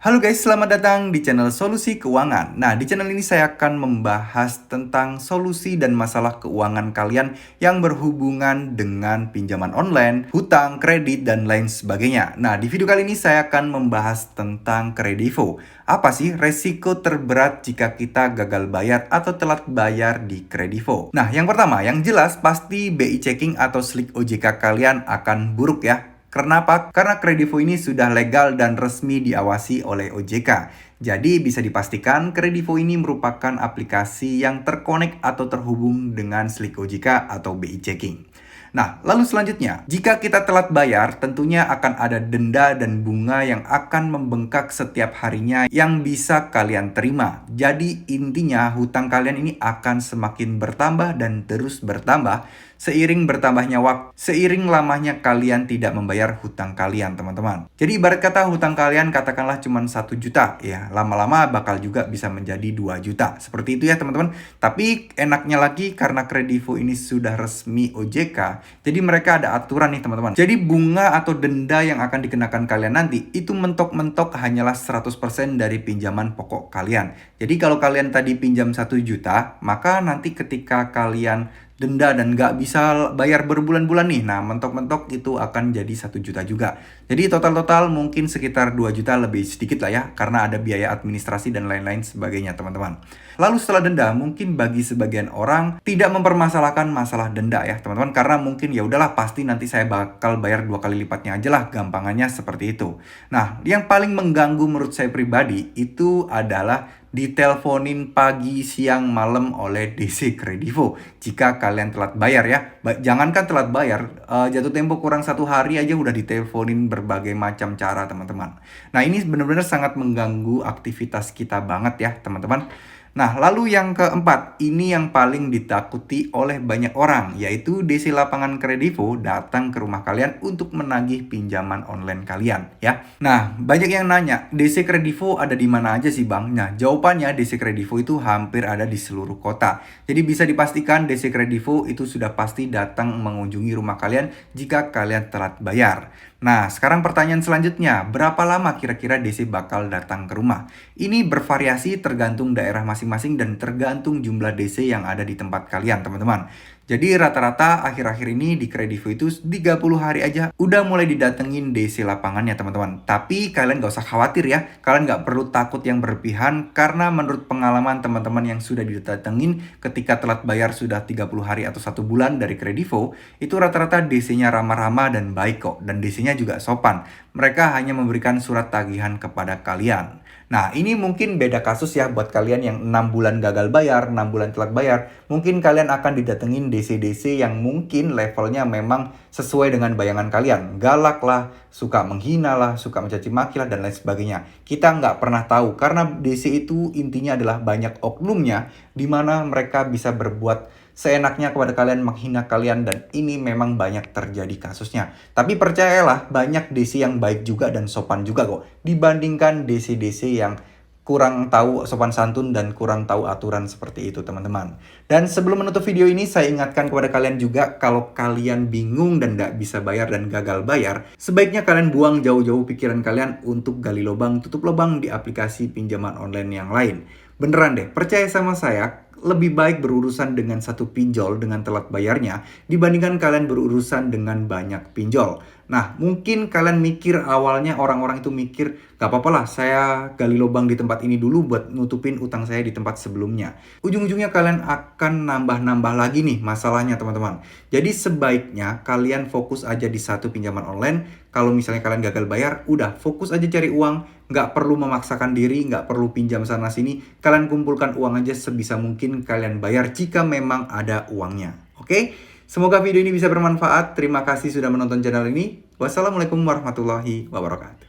Halo guys, selamat datang di channel Solusi Keuangan. Nah, di channel ini saya akan membahas tentang solusi dan masalah keuangan kalian yang berhubungan dengan pinjaman online, hutang, kredit, dan lain sebagainya. Nah, di video kali ini saya akan membahas tentang kredivo. Apa sih resiko terberat jika kita gagal bayar atau telat bayar di kredivo? Nah, yang pertama, yang jelas pasti BI checking atau slik OJK kalian akan buruk ya. Kenapa? Karena kredivo ini sudah legal dan resmi diawasi oleh OJK. Jadi bisa dipastikan kredivo ini merupakan aplikasi yang terkonek atau terhubung dengan slik OJK atau BI checking. Nah, lalu selanjutnya, jika kita telat bayar, tentunya akan ada denda dan bunga yang akan membengkak setiap harinya yang bisa kalian terima. Jadi intinya hutang kalian ini akan semakin bertambah dan terus bertambah seiring bertambahnya waktu, seiring lamanya kalian tidak membayar hutang kalian, teman-teman. Jadi ibarat kata hutang kalian katakanlah cuma 1 juta, ya lama-lama bakal juga bisa menjadi 2 juta. Seperti itu ya teman-teman. Tapi enaknya lagi karena kredivo ini sudah resmi OJK, jadi mereka ada aturan nih teman-teman. Jadi bunga atau denda yang akan dikenakan kalian nanti itu mentok-mentok hanyalah 100% dari pinjaman pokok kalian. Jadi kalau kalian tadi pinjam 1 juta, maka nanti ketika kalian denda dan nggak bisa bayar berbulan-bulan nih, nah mentok-mentok itu akan jadi 1 juta juga. Jadi total-total mungkin sekitar 2 juta lebih sedikit lah ya, karena ada biaya administrasi dan lain-lain sebagainya teman-teman. Lalu setelah denda, mungkin bagi sebagian orang tidak mempermasalahkan masalah denda ya teman-teman, karena mungkin ya udahlah pasti nanti saya bakal bayar 2 kali lipatnya aja lah, gampangannya seperti itu. Nah, yang paling mengganggu menurut saya pribadi itu adalah diteleponin pagi, siang, malam oleh DC Kredivo jika kalian telat bayar ya. Jangankan telat bayar, jatuh tempo kurang 1 hari aja udah diteleponin berbagai macam cara teman-teman. Nah ini benar-benar sangat mengganggu aktivitas kita banget ya teman-teman. Nah, lalu yang keempat, ini yang paling ditakuti oleh banyak orang, yaitu DC Lapangan Kredivo datang ke rumah kalian untuk menagih pinjaman online kalian, ya. Nah, banyak yang nanya, DC Kredivo ada di mana aja sih, Bang? Nah, jawabannya DC Kredivo itu hampir ada di seluruh kota. Jadi bisa dipastikan DC Kredivo itu sudah pasti datang mengunjungi rumah kalian jika kalian telat bayar. Nah, sekarang pertanyaan selanjutnya, berapa lama kira-kira DC bakal datang ke rumah? Ini bervariasi tergantung daerah masing-masing dan tergantung jumlah DC yang ada di tempat kalian, teman-teman. Jadi rata-rata akhir-akhir ini di Kredivo itu 30 hari aja udah mulai didatengin DC lapangannya, teman-teman. Tapi kalian gak usah khawatir ya, kalian gak perlu takut yang berlebihan karena menurut pengalaman teman-teman yang sudah didatengin ketika telat bayar sudah 30 hari atau 1 bulan dari Kredivo, itu rata-rata DC-nya ramah-ramah dan baik kok, dan DC-nya juga sopan. Mereka hanya memberikan surat tagihan kepada kalian. Nah, ini mungkin beda kasus ya buat kalian yang 6 bulan gagal bayar, 6 bulan telat bayar. Mungkin kalian akan didatengin DC-DC yang mungkin levelnya memang sesuai dengan bayangan kalian. Galak lah, suka menghina lah, suka mencaci maki lah, dan lain sebagainya. Kita nggak pernah tahu karena DC itu intinya adalah banyak oknumnya di mana mereka bisa berbuat seenaknya kepada kalian, menghina kalian, dan ini memang banyak terjadi kasusnya. Tapi percayalah, banyak DC yang baik juga dan sopan juga kok, dibandingkan DC-DC yang kurang tahu sopan santun dan kurang tahu aturan seperti itu teman-teman. Dan sebelum menutup video ini, saya ingatkan kepada kalian juga, kalau kalian bingung dan nggak bisa bayar dan gagal bayar, sebaiknya kalian buang jauh-jauh pikiran kalian untuk gali lubang, tutup lubang di aplikasi pinjaman online yang lain. Beneran deh, percaya sama saya, lebih baik berurusan dengan satu pinjol dengan telat bayarnya dibandingkan kalian berurusan dengan banyak pinjol. Nah, mungkin kalian mikir awalnya, orang-orang itu mikir, gak apa-apa lah saya gali lubang di tempat ini dulu buat nutupin utang saya di tempat sebelumnya. Ujung-ujungnya kalian akan nambah-nambah lagi nih masalahnya teman-teman. Jadi sebaiknya kalian fokus aja di satu pinjaman online. Kalau misalnya kalian gagal bayar, udah fokus aja cari uang. Nggak perlu memaksakan diri, nggak perlu pinjam sana sini. Kalian kumpulkan uang aja sebisa mungkin kalian bayar jika memang ada uangnya. Oke? Semoga video ini bisa bermanfaat. Terima kasih sudah menonton channel ini. Wassalamualaikum warahmatullahi wabarakatuh.